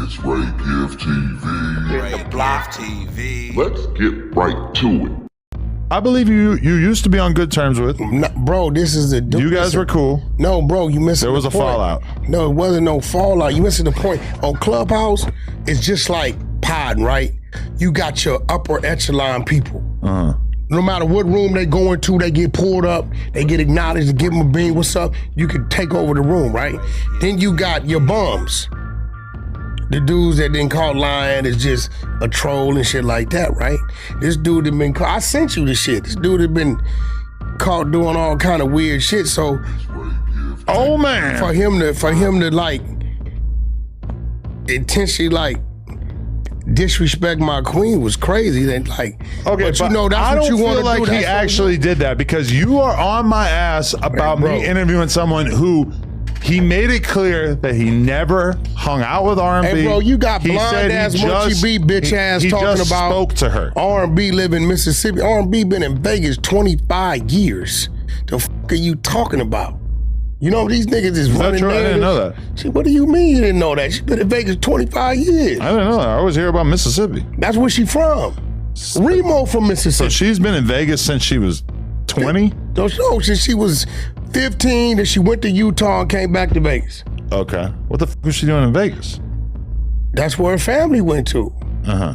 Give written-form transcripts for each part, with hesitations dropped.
It's Ray Gift TV. The Block TV. Let's get right to it. I believe you used to be on good terms with. No, bro, this is the dude. You guys were cool. No, bro, you missing There was the a point. fallout. No, it wasn't no fallout. You missing the point. On Clubhouse, it's just like pod, right? You got your upper echelon people. No matter what room they go into, they get pulled up, they get acknowledged, to give them a bean, what's up? You can take over the room, right? Then you got your bums. The dudes that didn't call lying is just a troll and shit like that, right? This dude had been caught, I sent you the shit. This dude had been caught doing all kind of weird shit. So, oh man, for him to like intentionally like disrespect my queen was crazy. Then like, okay, but you know that's I what don't you want feel to like do. he That's actually did that because you are on my ass about me interviewing someone who. He made it clear that he never hung out with R&B. Hey, bro, you got He blind said ass he Munchie just- B bitch ass he talking just about spoke to her. R&B live in Mississippi. R&B been in Vegas 25 years. The fuck are you talking about? You know these niggas is running true? I didn't know narratives. that. See, what do you mean you didn't know that? She been in Vegas 25 years. I didn't know that. I always hear about Mississippi. That's where she from. Remo from So Mississippi. she's been in Vegas since she was 20? No, since she was 15, and she went to Utah and came back to Vegas. Okay. What the fuck was she doing in Vegas? That's where her family went to. Uh-huh.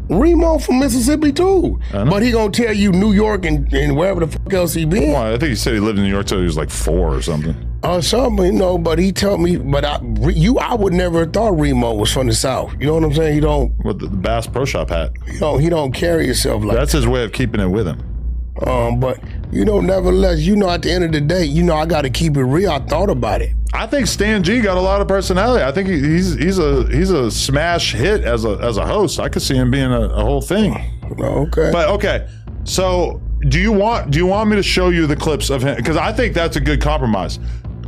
Remo from Mississippi too. But he gonna tell you New York and wherever the fuck else he been. Well, I think he said he lived in New York till he was like 4 or something. Or something, you know, but he told me, but I would never have thought Remo was from the South. You know what I'm saying? He don't, With the Bass Pro Shop hat. he don't carry himself like That's his way of keeping it with him. But, you know, nevertheless, you know, at the end of the day, you know, I got to keep it real. I thought about it. I think Stan G got a lot of personality. I think he's a smash hit as a host. I could see him being a whole thing. Okay. But okay, so do you want me to show you the clips of him? Because I think that's a good compromise.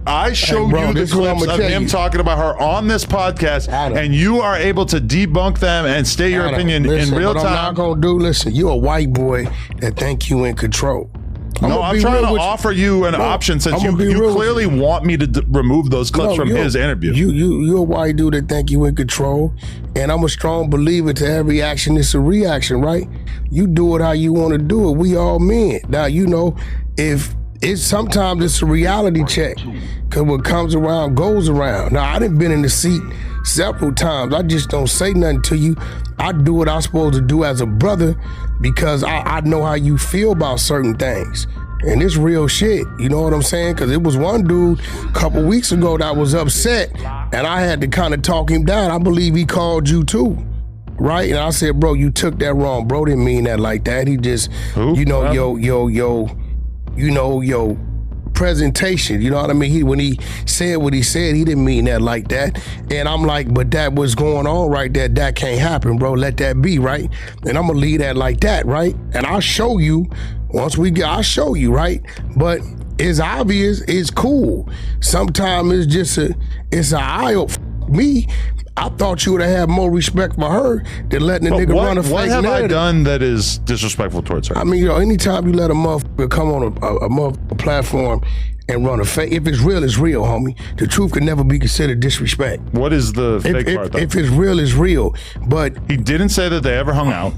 I showed you the clips of him talking about her on this podcast, Adam, and you are able to debunk them and state your opinion in real time. I'm not gonna do. Listen, you a white boy that think you in control. I'm trying to offer you an option since you clearly want me to remove those clips from his interview. You a white dude that think you in control, and I'm a strong believer to every action is a reaction, right? You do it how you want to do it. We all men. Now, you know, if it's sometimes it's a reality check, because what comes around goes around. Now, I done been in the seat several times. I just don't say nothing to you. I do what I'm supposed to do as a brother because I know how you feel about certain things. And it's real shit, you know what I'm saying? Because it was one dude a couple weeks ago that was upset, and I had to kind of talk him down. I believe he called you too, right? And I said, bro, you took that wrong. Bro didn't mean that like that. He just, you know, yo presentation, you know what I mean? When he said what he said, he didn't mean that like that. And I'm like, but that was going on right there. That can't happen, bro. Let that be, right? And I'm gonna leave that like that, right? And I'll show you, I'll show you, right? But it's obvious, it's cool. Sometimes it's just it's an eye opener. Me, I thought you would have had more respect for her than letting the nigga run a fake narrative. What have I done that is disrespectful towards her? I mean, you know, anytime you let a motherfucker come on a motherfucker platform and run a fake, if it's real, it's real, homie. The truth can never be considered disrespect. What is the fake part, though? If it's real, it's real. But he didn't say that they ever hung out.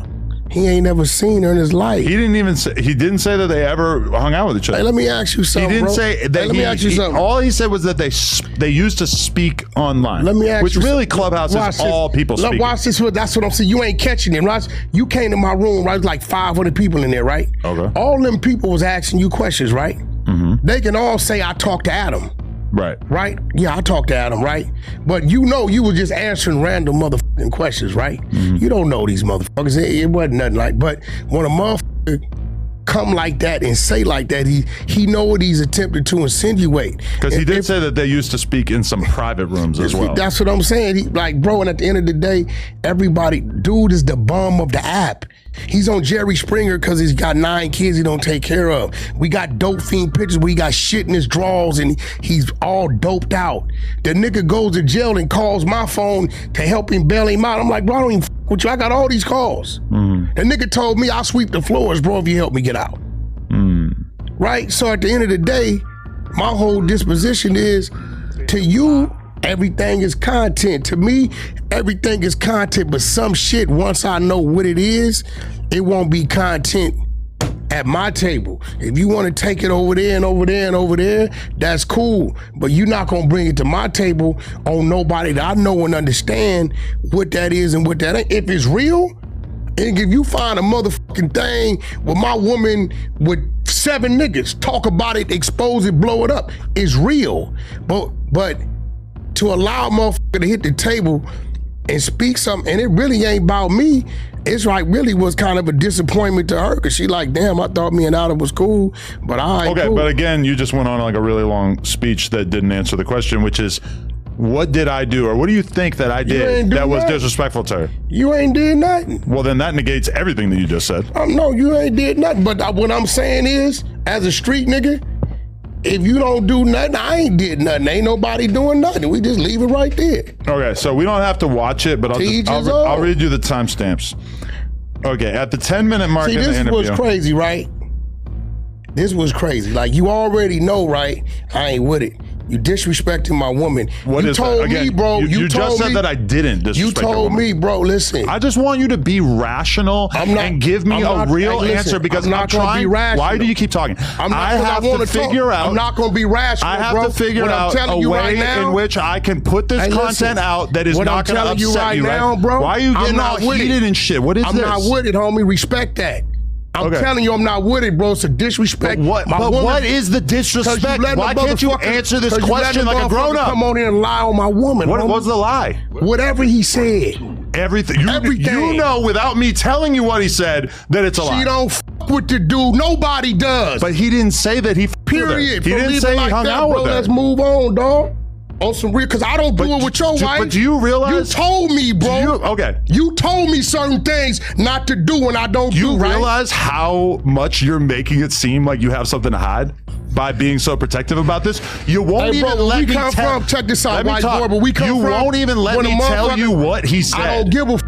He ain't never seen her in his life. He didn't say that they ever hung out with each other. Hey, let me ask you something, He didn't bro. say that. Hey, let me ask you something. All he said was that they used to speak online. Let me ask which you really something. Clubhouse is all people speaking. Watch this. That's what I'm saying. You ain't catching it, right? You came to my room, right? Like 500 people in there, right? Okay. All them people was asking you questions, right? Mm-hmm. They can all say, I talked to Adam. Right. Right? Yeah, I talked to Adam, right? But you know you were just answering random motherfucking questions, right? Mm-hmm. You don't know these motherfuckers. It wasn't nothing like, but when a motherfucker come like that and say like that, he know what he's attempting to insinuate. Because he did say that they used to speak in some private rooms as well. That's what I'm saying. He, like, bro, and at the end of the day, everybody, dude is the bum of the app. He's on Jerry Springer because he's got 9 kids he don't take care of. We got dope fiend pictures where he got shit in his drawers and he's all doped out. The nigga goes to jail and calls my phone to help him bail him out. I'm like, bro, I don't even f with you. I got all these calls. The nigga told me I'll sweep the floors, bro, if you help me get out. Right? So at the end of the day, my whole disposition is to you, everything is content. To me, everything is content, but some shit, once I know what it is, it won't be content at my table. If you want to take it over there and over there and over there, that's cool. But you're not going to bring it to my table on nobody that I know and understand what that is and what that ain't. If it's real, and if you find a motherfucking thing with my woman with 7 niggas, talk about it, expose it, blow it up, it's real. But to allow a motherfucker to hit the table and speak something, and it really ain't about me, it's like really was kind of a disappointment to her, because she like, damn, I thought me and Adam was cool, but I ain't cool. But again, you just went on like a really long speech that didn't answer the question, which is, what did I do, or what do you think that I did that was disrespectful to her? You ain't did nothing. Well, then that negates everything that you just said. No, you ain't did nothing. But what I'm saying is, as a street nigga, if you don't do nothing, I ain't did nothing. Ain't nobody doing nothing. We just leave it right there. Okay, so we don't have to watch it, but I'll read you the timestamps. Okay, at the 10-minute mark in the interview. This was crazy, right? This was crazy. Like, you already know, right? I ain't with it. You disrespecting my woman. What you is told that? Again, me, bro. You just said that I didn't disrespect you told me, bro, listen. I just want you to be rational and give me a real answer, because I'm not trying. Be rational. Why do you keep talking? I have to figure out. I'm not going to be rational, I have to figure out a way in which I can put this content out that is not going to upset you right now, bro. Why are you getting all heated and shit? What is this? I'm not with it, homie. Respect that. I'm telling you, I'm not with it, bro. It's a disrespect. But what is the disrespect? Why can't you answer this question like a grown-up? Come on here and lie on my woman. What was the lie? Whatever he said. Everything. You know, without me telling you what he said, that it's a lie. She don't fuck with the dude. Nobody does. But he didn't say that he period. He didn't say he hung out with her. Let's move on, dog. On some real, because I don't do it with your wife. But do you realize? You told me, bro. You told me certain things not to do, and I don't do, right? You realize how much you're making it seem like you have something to hide by being so protective about this? You won't even let me tell. Check this out, white boy, but we come from. You won't even let me tell you what he said. I don't give a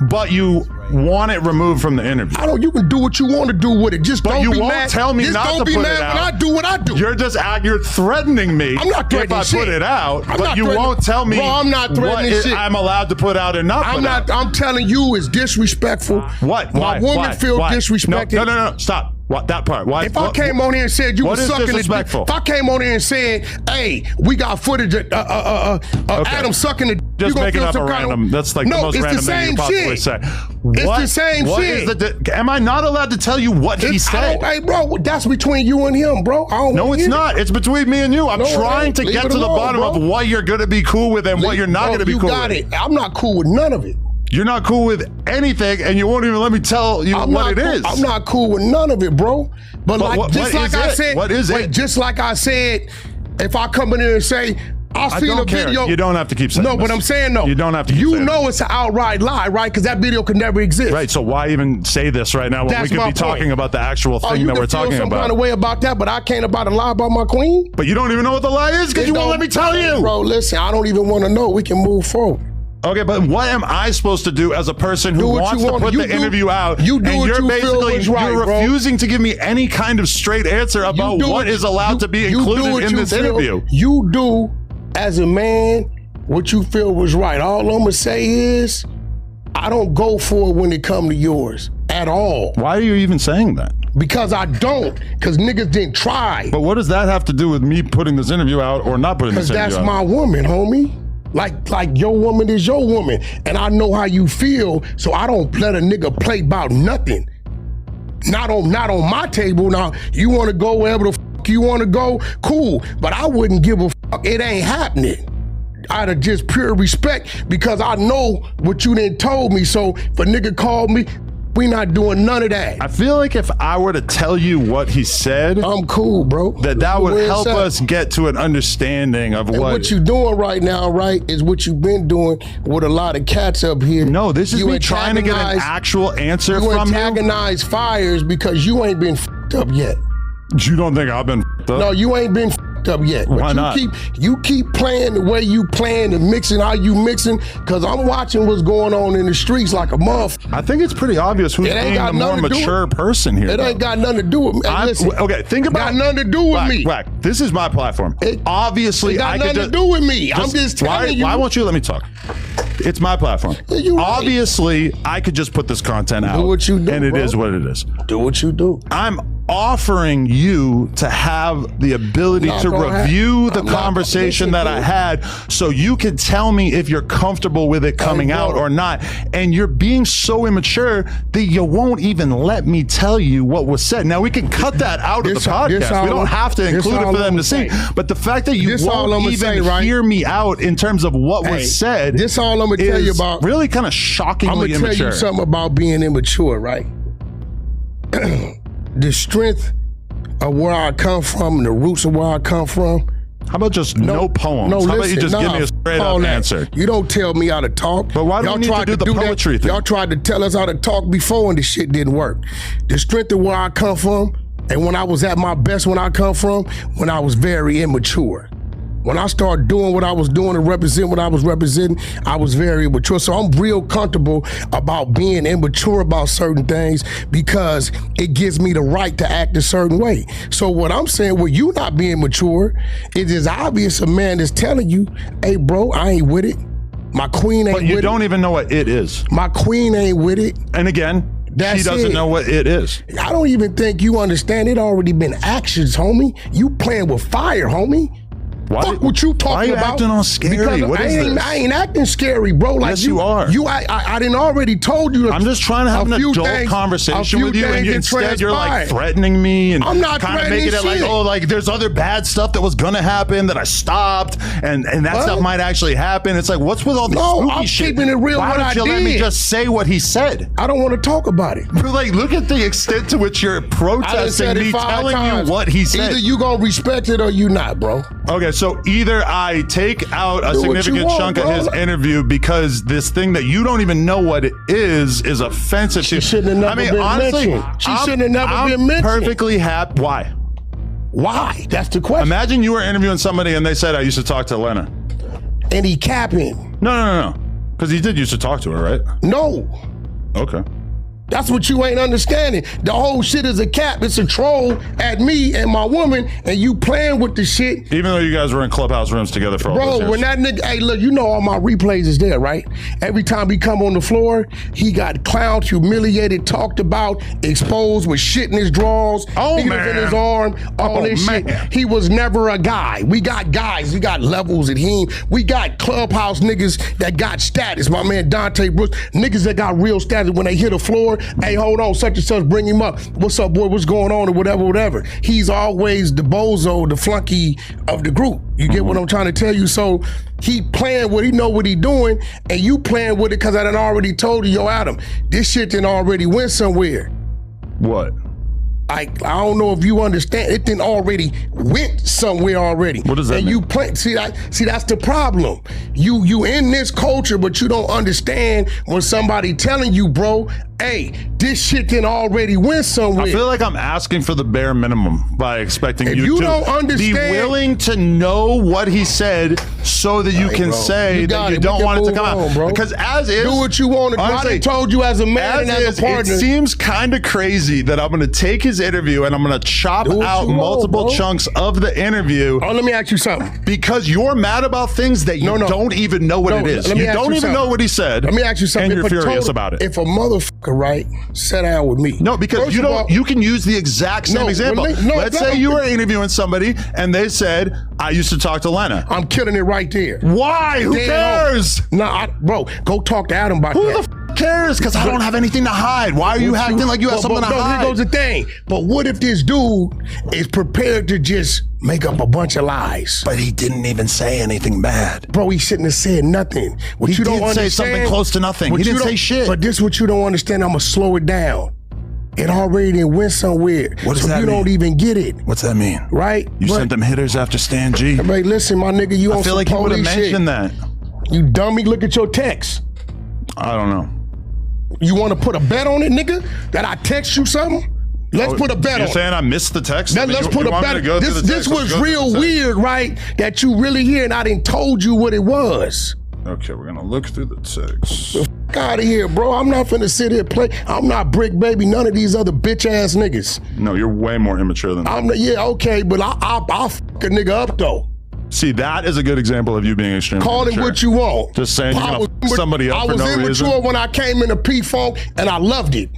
but you want it removed from the interview. You can do what you want to do with it. Just don't be mad. But you won't tell me not to put it out. When I do what I do. You're threatening me. I'm not threatening if I put it out, but you won't tell me I'm not threatening shit. I'm allowed to put out and not put out. I'm telling you, it's disrespectful. What? My woman feel disrespected. No. Stop. What, that part? Why? If I came on here and said you were sucking the dick, if I came on here and said, hey, we got footage of Adam sucking the dick, just making up a random. That's like the most random thing you possibly say. It's the same shit. Am I not allowed to tell you what he said? Hey, bro, that's between you and him, bro. No, it's not. It's between me and you. I'm trying to get to the bottom of what you're going to be cool with and what you're not going to be cool with. You got it. I'm not cool with none of it. You're not cool with anything, and you won't even let me tell you what it is. I'm not cool with none of it, bro. But just like I said, what is it? Just like I said, if I come in here and say, I seen a video. You don't have to keep saying No, but I'm saying no. You don't have to keep saying know it's an outright lie, right? Because that video could never exist. Right, so why even say this right now when we could be talking about the actual thing that we're talking about? You can feel some kind of way about that, but I can't about to lie about my queen? But you don't even know what the lie is because you won't let me tell you. Bro, listen, I don't even want to know. We can move forward. Okay, but what am I supposed to do as a person who wants to put the interview out? You do what you feel is right, you're refusing to give me any kind of straight answer about what is allowed to be included in this interview. You do, as a man, what you feel was right. All I'm gonna say is, I don't go for it when it come to yours at all. Why are you even saying that? Because I don't, because niggas didn't try. But what does that have to do with me putting this interview out or not putting this interview out? Because that's my woman, homie. Like your woman is your woman, and I know how you feel, so I don't let a nigga play about nothing. Not on my table. Now, you want to go wherever the fuck you want to go, cool, but I wouldn't give a fuck. It ain't happening. Out of just pure respect, because I know what you done told me, so if a nigga called me, we not doing none of that. I feel like if I were to tell you what he said, I'm cool, bro. That would help us get to an understanding of what you're doing right now, right, is what you've been doing with a lot of cats up here. No, this is me trying to get an actual answer from you. You antagonize fires because you ain't been f***ed up yet. You don't think I've been f***ed up? No, you ain't been f***ed fucked up yet. But Why not? You keep playing the way you playing and mixing how you mixing, because I'm watching what's going on in the streets like a motherfucker. I think it's pretty obvious who's being the more mature person here. It ain't got nothing to do with me. Listen, okay, think about got nothing to do with me. Wack, this is my platform. Obviously, it got I nothing could to do with me. I'm just telling you. Why won't you let me talk? It's my platform. You're right. Obviously, I could just put this content out. Do what you do, and it bro. is what it is. Do what you do. I'm offering you to have the ability to review the conversation that I had, so you can tell me if you're comfortable with it coming out or not. And you're being so immature that you won't even let me tell you what was said. Now, we can cut that out of the podcast. We don't have to include it for them to see. But the fact that you won't even hear me out in terms of what was said, this all I'm gonna tell you about. Really kind of shockingly immature. I'm gonna tell you something about being immature, right? The strength of where I come from and the roots of where I come from. How about just no poems? How about you just give me a straight up answer? You don't tell me how to talk. But why do we need to do the poetry thing? Y'all tried to tell us how to talk before and the shit didn't work. The strength of where I come from and when I was at my best when I come from, when I was very immature. When I started doing what I was doing and represent what I was representing, I was very immature. So I'm real comfortable about being immature about certain things because it gives me the right to act a certain way. So what I'm saying, with you not being mature, it is obvious a man is telling you, hey bro, I ain't with it. My queen ain't with it. But you don't even know what it is. My queen ain't with it. And again, she doesn't know what it is. I don't even think you understand. It already been actions, homie. You playing with fire, homie. Fuck what you talking about. Why are you acting all scary? What is this? I ain't acting scary, bro. Like yes, you are. I didn't already told you. I'm just trying to have an adult conversation with you, and instead you're like threatening me and kind of making it like, oh, like there's other bad stuff that was gonna happen that I stopped, and that stuff might actually happen. It's like, what's with all this spooky shit? I'm keeping it real. Why don't you let me just say what he said? I don't want to talk about it. But like, look at the extent to which you're protesting me telling you what he said. Either you gonna respect it or you not, bro. Okay, so either I take out a significant chunk of his interview because this thing that you don't even know what it is offensive to you. She shouldn't have never been mentioned. She shouldn't have never been mentioned. I'm perfectly happy. Why? Why? That's the question. Imagine you were interviewing somebody and they said, I used to talk to Lena. And he capping. No. Because he did used to talk to her, right? No. Okay. That's what you ain't understanding. The whole shit is a cap. It's a troll at me and my woman, and you playing with the shit. Even though you guys were in Clubhouse rooms together for all those years. Bro, when that nigga, hey, look, you know all my replays is there, right? Every time he come on the floor, he got clowned, humiliated, talked about, exposed with shit in his drawers, needles in his arm, all this shit. He was never a guy. We got guys. We got levels at him. We got Clubhouse niggas that got status. My man Dante Brooks, niggas that got real status when they hit the floor. Hey, hold on, such and such, bring him up. What's up, boy? What's going on? Or whatever. He's always the bozo, the flunky of the group. You get what I'm trying to tell you? So he playing what he know what he doing, and you playing with it because I done already told you, yo, Adam, this shit done already went somewhere. What? I don't know if you understand. It didn't already went somewhere already. What does that mean? You play. See, that's the problem. You in this culture, but you don't understand when somebody telling you, bro, hey, this shit didn't already went somewhere. I feel like I'm asking for the bare minimum by expecting you to don't understand, be willing to know what he said so that you can say that you don't want it to come out. Bro. Because as is, do what you want to do. I told you as a man and as a partner. It seems kind of crazy that I'm going to take his interview and I'm going to chop out multiple chunks of the interview. Oh, let me ask you something. Because you're mad about things that you don't even know what it is. You don't even know what he said. Let me ask you something. And you're furious about it. If a motherfucker, right, sat down with me. No, because you can use the exact same example. Let's say you were interviewing somebody and they said, I used to talk to Lena. I'm killing it right there. Why? Who cares? Nah, bro, go talk to Adam about that. Who the cares? Because I don't have anything to hide. Why are you acting like you have something to hide? Here goes the thing. But what if this dude is prepared to just make up a bunch of lies? But he didn't even say anything bad. Bro, he shouldn't have said nothing. He did say something close to nothing. He didn't say shit. But this is what you don't understand. I'm going to slow it down. It already went somewhere. What does that mean? You don't even get it. What's that mean? Right? You sent them hitters after Stan G. Hey, listen, my nigga, you on some police shit. I feel like you would have mentioned that. You dummy, look at your text. I don't know. You want to put a bet on it, nigga? That I text you something? Let's put a bet on You're it. saying I missed the text? Let's put a bet. This was real weird, right? That you really hear, and I didn't told you what it was. Okay, we're gonna look through the text. The f out of here, bro. I'm not finna sit here play. I'm not Brick Baby, none of these other bitch ass niggas. No, you're way more immature than that. Yeah, okay, but I'll f a nigga up though. See, that is a good example of you being extremely Call immature. it what you want. Just saying you're gonna f somebody up for no reason. I was immature when I came into P-Funk, and I loved it.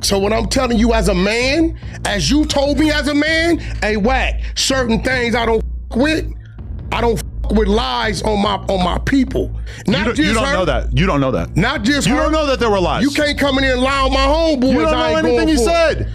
So what I'm telling you as a man, as you told me as a man, hey, Wack, certain things I don't f with. I don't f with lies on my people. Not you don't know that. You don't know that. Not just you her. don't know that there were lies. You can't come in here and lie on my homeboys. You don't know anything he said.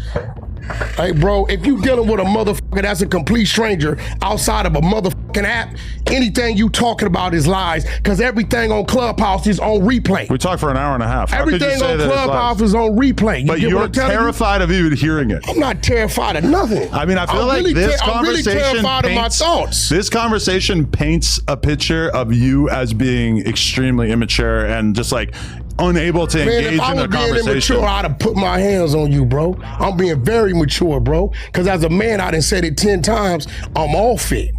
Hey, bro, if you dealing with a motherfucker that's a complete stranger outside of a motherfucking app, anything you talking about is lies, because everything on Clubhouse is on replay. We talked for an hour and a half. Everything on Clubhouse is on replay. But you're terrified of even hearing it. I'm not terrified of nothing. I mean, I feel like this conversation I'm really terrified of my thoughts. This conversation paints a picture of you as being extremely immature and just like unable to engage in a conversation. If I was being immature, I'd have put my hands on you, bro. I'm being very mature, bro. Because as a man, I done said it 10 times, I'm off it.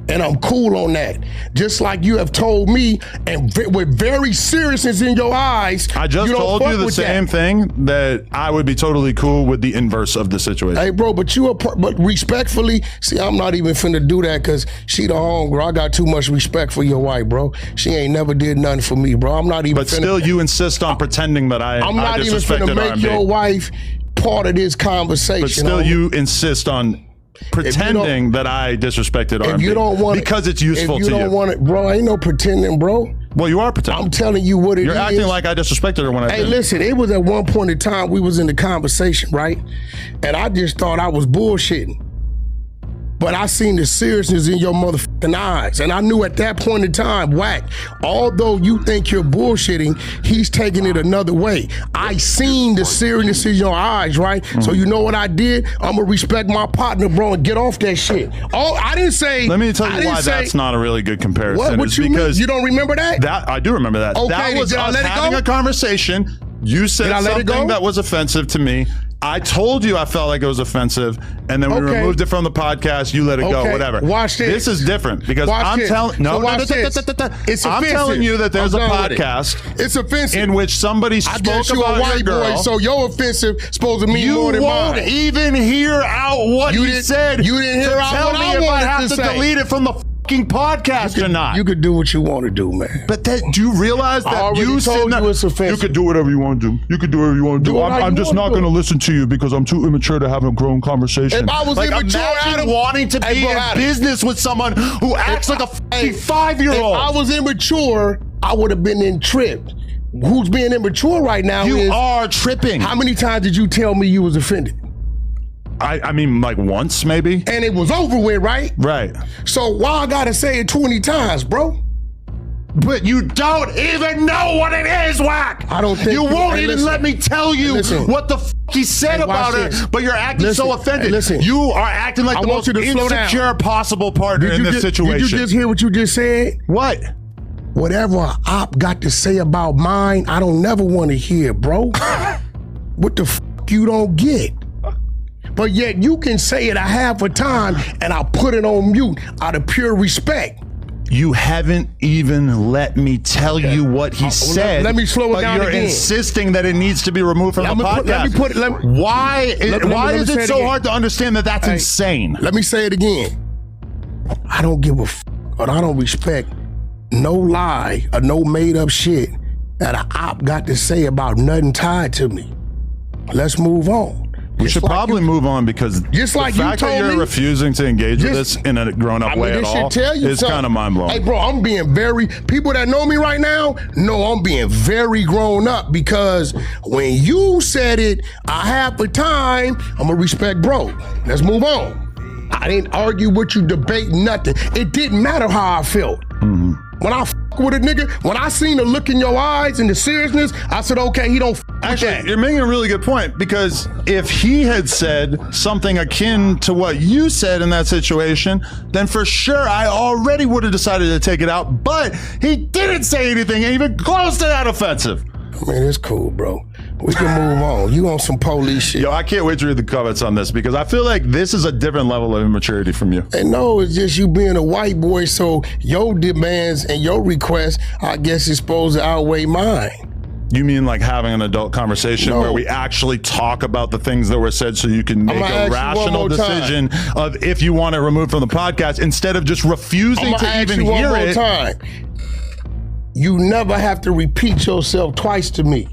And I'm cool on that. Just like you have told me, and with very seriousness in your eyes, I just told you the same thing, that I would be totally cool with the inverse of the situation. Hey, bro, but respectfully, see, I'm not even finna do that because she the homegirl. I got too much respect for your wife, bro. She ain't never did nothing for me, bro. I'm not even. But still, you insist on pretending that I'm not even finna make your wife part of this conversation. But still, you insist on pretending that I disrespected R&B. If you don't want it, because it's useful to you. If you don't want it, bro, ain't no pretending, bro. Well, you are pretending. I'm telling you what it is. You're acting like I disrespected her when I did. Hey, listen, it was at one point in time we was in the conversation, right? And I just thought I was bullshitting. But I seen the seriousness in your motherfucking eyes. And I knew at that point in time, Wack, although you think you're bullshitting, he's taking it another way. I seen the seriousness in your eyes, right? Mm-hmm. So you know what I did? I'm gonna respect my partner, bro, and get off that shit. Oh, I didn't say. Let me tell you why that's not a really good comparison. What you mean? You don't remember that? I do remember that. Okay, that was us having a conversation. You said something that was offensive to me. I told you I felt like it was offensive, and then we removed it from the podcast. You let it go, whatever. Watch this. This is different because I'm telling I'm telling you that there's a podcast. It's offensive in which somebody spoke about white your girl. Boy, so your offensive supposed to mean more than mine. You won't even hear out what he said. You didn't hear out what I wanted to say. Tell me if I have to delete it from the podcast or not. You could do what you want to do, man. But do you realize that you told you it's offensive? You could do whatever you want to do. You could do whatever you want to do. I'm just not going to listen to you because I'm too immature to have a grown conversation. If I was immature, Adam, wanting to be in business with someone who acts like a 5-year-old. If I was immature, I would have been in tripped. Who's being immature right now? You are tripping. How many times did you tell me you was offended? I mean, like once, maybe. And it was over with, right? Right. So why I gotta say it 20 times, bro? But you don't even know what it is, Wack. I don't think you won't even let me tell you what the he said about it. But you're acting so offended. You are acting like the most insecure possible partner in this situation. Did you just hear what you just said? What? Whatever an op got to say about mine, I don't never want to hear, bro. What the you don't get? But yet you can say it a half a time and I'll put it on mute out of pure respect. You haven't even let me tell you what he said. Let me slow it down again. You're insisting that it needs to be removed from the podcast. Why is it so hard to understand that that's insane? Let me say it again. I don't give a f***, but I don't respect no lie or no made up shit that an op got to say about nothing tied to me. Let's move on. We should probably move on because just like the fact that you're refusing to engage with this in a grown-up way at all is kind of mind-blowing. Hey, bro, I'm being people that know me right now know I'm being very grown up because when you said it a half a time, I'm going to respect bro. Let's move on. I didn't argue with you, debate nothing. It didn't matter how I felt. Mm-hmm. When I with a nigga, when I seen the look in your eyes and the seriousness, I said, okay, he don't Actually, you're making a really good point because if he had said something akin to what you said in that situation, then for sure I already would have decided to take it out, but he didn't say anything even close to that offensive. Man, it's cool, bro. We can move on. You on some police shit. Yo, I can't wait to read the comments on this because I feel like this is a different level of immaturity from you. And no, it's just you being a white boy, so your demands and your requests, I guess, is supposed to outweigh mine. You mean like having an adult conversation where we actually talk about the things that were said so you can make a rational decision of if you want it removed from the podcast instead of just refusing to even hear it. Time. You never have to repeat yourself twice to me.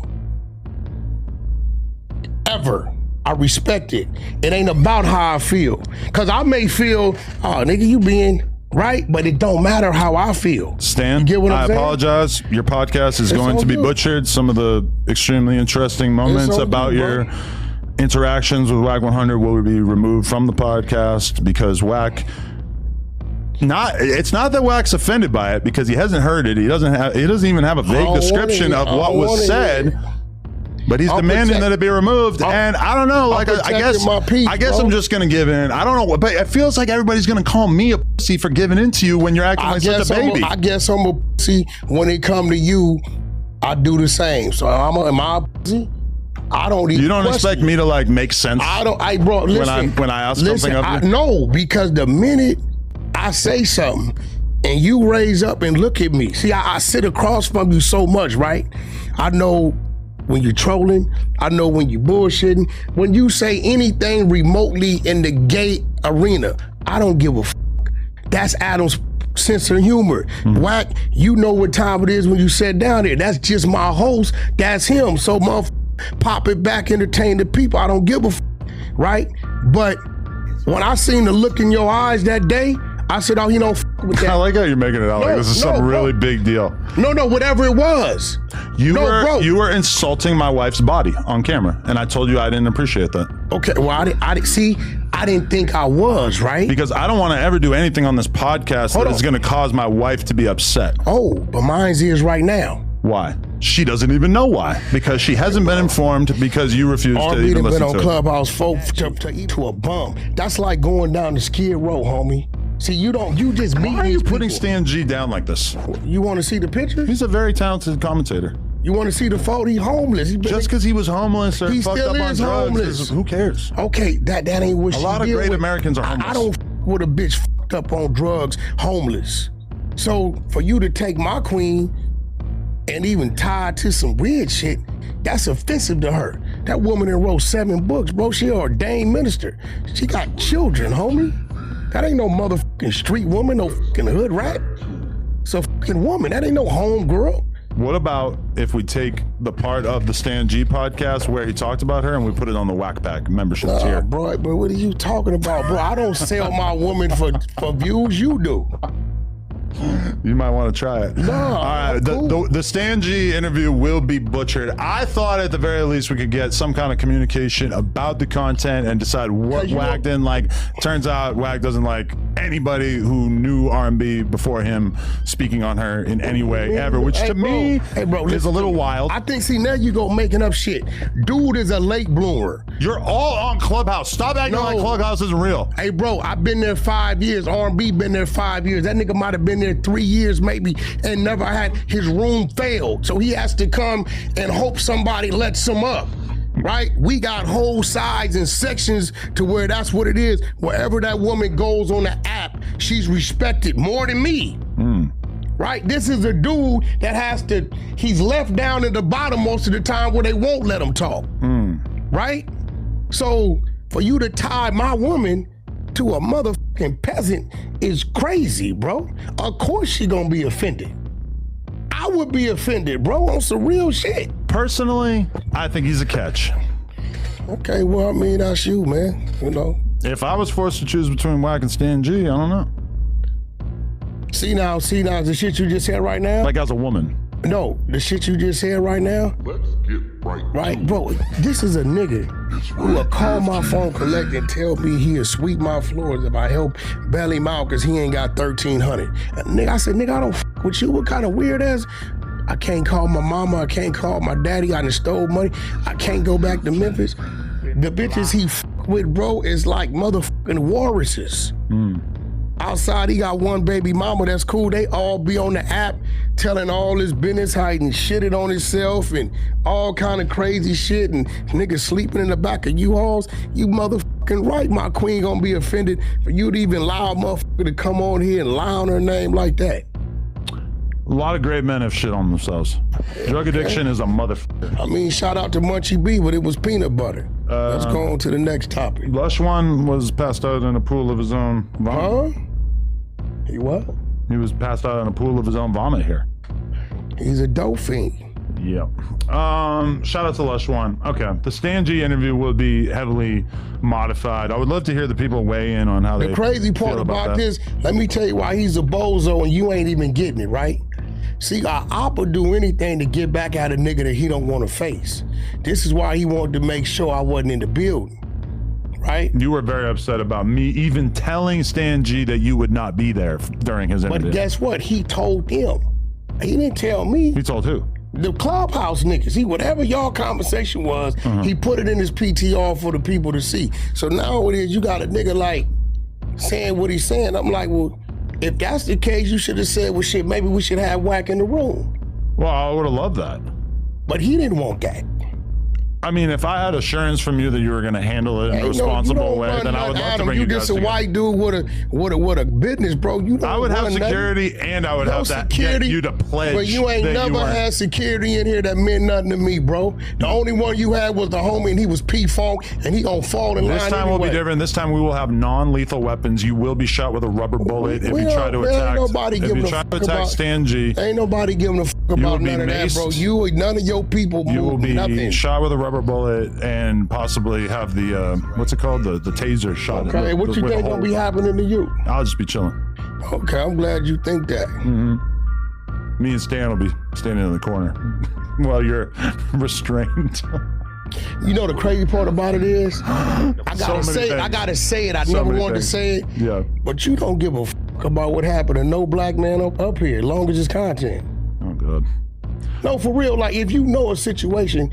Ever. I respect it. It ain't about how I feel. Because I may feel, oh, nigga, you being right, but it don't matter how I feel. Stan, you get what I'm saying? Apologize. Your podcast is going to be butchered. Some of the extremely interesting moments about your interactions with Wack 100 will be removed from the podcast because Wack, it's not that Wack's offended by it because he hasn't heard it. He doesn't even have a vague description of what was said. But he's demanding that it be removed, and I don't know. Like I guess I'm just gonna give in. I don't know, but it feels like everybody's gonna call me a pussy for giving in to you when you're acting like such a baby. I guess I'm a pussy when it come to you. I do the same. So am I a pussy? I don't even. You don't expect me to like make sense. Bro. Listen, when I ask something of you. No, because the minute I say something and you raise up and look at me, see, I sit across from you so much, right? I know when you're trolling, I know when you're bullshitting. When you say anything remotely in the gay arena, I don't give a fuck. That's Adam's sense of humor. Wack, you know what time it is when you sit down there. That's just my host. That's him. So pop it back, entertain the people. I don't give a fuck, right? But when I seen the look in your eyes that day, I said, oh, you know, fuck with that. I like how you're making it out like this is some really big deal. No, whatever it was. You were insulting my wife's body on camera, and I told you I didn't appreciate that. Okay, well, I didn't think I was, right? Because I don't want to ever do anything on this podcast that is going to cause my wife to be upset. Oh, but mine's is right now. Why? She doesn't even know why. Because she hasn't been informed because you refused to even listen to it. Been on Clubhouse to eat to a bum. That's like going down the Skid Row, homie. See, you just meet. Why are you putting Stan G down like this? You want to see the picture? He's a very talented commentator. You want to see the photo? He's homeless. Just because he was homeless or fucked up on drugs, homeless. Who cares? Okay, that ain't what she did. A lot of great Americans are homeless. I don't with a bitch fucked up on drugs, homeless. So for you to take my queen and even tie to some weird shit, that's offensive to her. That woman that wrote 7 books, bro. She an ordained minister. She got children, homie. That ain't no motherfucking street woman, no fucking hood rat. It's a fucking woman. That ain't no home girl. What about if we take the part of the Stan G podcast where he talked about her and we put it on the Wack Pack membership tier? Bro, but what are you talking about, bro? I don't sell my woman for views. You do. You might want to try it. No. All right. The Stan G interview will be butchered. I thought at the very least we could get some kind of communication about the content and decide what Wack didn't like. Turns out Wack doesn't like anybody who knew R&B before him speaking on her in any way ever, which to me is a little wild. I think, see, now you go making up shit. Dude is a late bloomer. You're all on Clubhouse. Stop acting like Clubhouse isn't real. Hey, bro, I've been there 5 years. R&B been there 5 years. That nigga might have been there 3 years maybe and never had his room failed. So he has to come and hope somebody lets him up. Right? We got whole sides and sections to where that's what it is. Wherever that woman goes on the app, she's respected more than me. Right? This is a dude that he's left down at the bottom most of the time where they won't let him talk. Right? So for you to tie my woman to a motherfucking peasant is crazy, bro. Of course she gonna be offended. I would be offended, bro, on some real shit. Personally, I think he's a catch. Okay, well, I mean, that's you, man. You know. If I was forced to choose between Wack and Stan G, I don't know. See now, the shit you just said right now? Like as a woman. No, the shit you just said right now? Let's get right, bro, this is a nigga who will call my phone, collect, and tell me he'll sweep my floors if I help bail him out because he ain't got $1,300. Nigga, I said, nigga, I don't fuck with you. What kind of weird ass? I can't call my mama. I can't call my daddy. I done stole money. I can't go back to Memphis. The bitches he fuck with, bro, is like motherfucking walruses. Outside, he got one baby mama. That's cool. They all be on the app telling all his business, hiding shitted on himself and all kind of crazy shit. And niggas sleeping in the back of U-Hauls. You motherfucking right, my queen gonna be offended for you to even allow a motherfucker to come on here and lie on her name like that. A lot of great men have shit on themselves. Drug addiction is a motherfucker. I mean, shout out to Munchie B, but it was peanut butter. Let's go on to the next topic. Lush One was passed out in a pool of his own vomit. Huh? He what? He was passed out in a pool of his own vomit here. He's a dope fiend. Yeah. Shout out to Lush One. Okay. The Stan G interview will be heavily modified. I would love to hear the people weigh in on how they The crazy part feel about that. this, let me tell you why he's a bozo and you ain't even getting it, right? See, our op will do anything to get back at a nigga that he don't want to face. This is why he wanted to make sure I wasn't in the building, right? You were very upset about me even telling Stan G that you would not be there during his interview. But guess what? He told them. He didn't tell me. He told who? The Clubhouse niggas. He, whatever y'all conversation was, he put it in his PTR for the people to see. So now it is, you got a nigga like saying what he's saying. I'm like, well, if that's the case, you should have said, well, shit, maybe we should have Wack in the room. Well, I would have loved that. But he didn't want that. I mean, if I had assurance from you that you were going to handle it in a responsible way, then I would love to bring you guys together. You just a together. white dude with a business, bro. You don't I would have run security nothing. and I would have that security, get you to pledge. But you ain't that never weren't. had security in here that meant nothing to me, bro. The only one you had was the homie, and he was P-Funk, and he gonna fall in line This time anyway. will be different. This time we will have non-lethal weapons. You will be shot with a rubber bullet if you try to attack. Stan G. Ain't nobody giving a fuck about none of that, bro. You, none of your people You will be nothing. shot with a rubber bullet and possibly have the what's it called, the taser shot. Okay, what you think gonna be happening to you? I'll just be chilling. Okay, I'm glad you think that. Me and Stan will be standing in the corner while you're restrained. You know the crazy part about it is, I gotta say it. I never wanted to say it. Yeah. But you don't give a fuck about what happened to no black man up here, as long as it's content. Oh God. No, for real. Like if you know a situation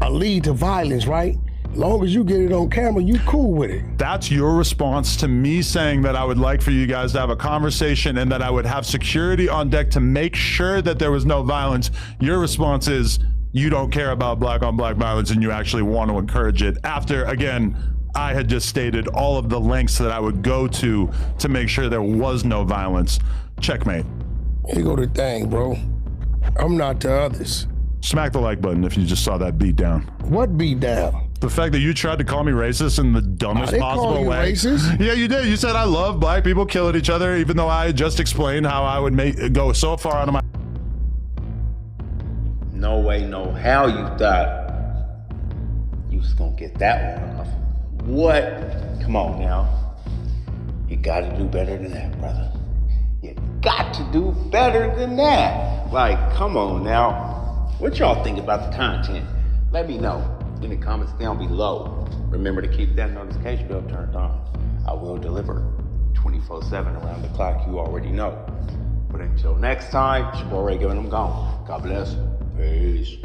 lead to violence, right? Long as you get it on camera, you cool with it. That's your response to me saying that I would like for you guys to have a conversation and that I would have security on deck to make sure that there was no violence. Your response is you don't care about black on black violence and you actually want to encourage it after, again, I had just stated all of the lengths that I would go to make sure there was no violence. Checkmate. Here go the thing, bro. I'm not the others. Smack the like button if you just saw that beat down. What beat down? The fact that you tried to call me racist in the dumbest possible call you way. Racist? Yeah, you did. You said I love black people killing each other, even though I just explained how I would go so far out of my. No way, no how you thought you was gonna get that one off. What? Come on now. You gotta do better than that, brother. You got to do better than that. Like, come on now. What y'all think about the content? Let me know in the comments down below. Remember to keep that notification bell turned on. I will deliver 24/7 around the clock, you already know. But until next time, it's your boy Ray giving them gone. God bless. Peace.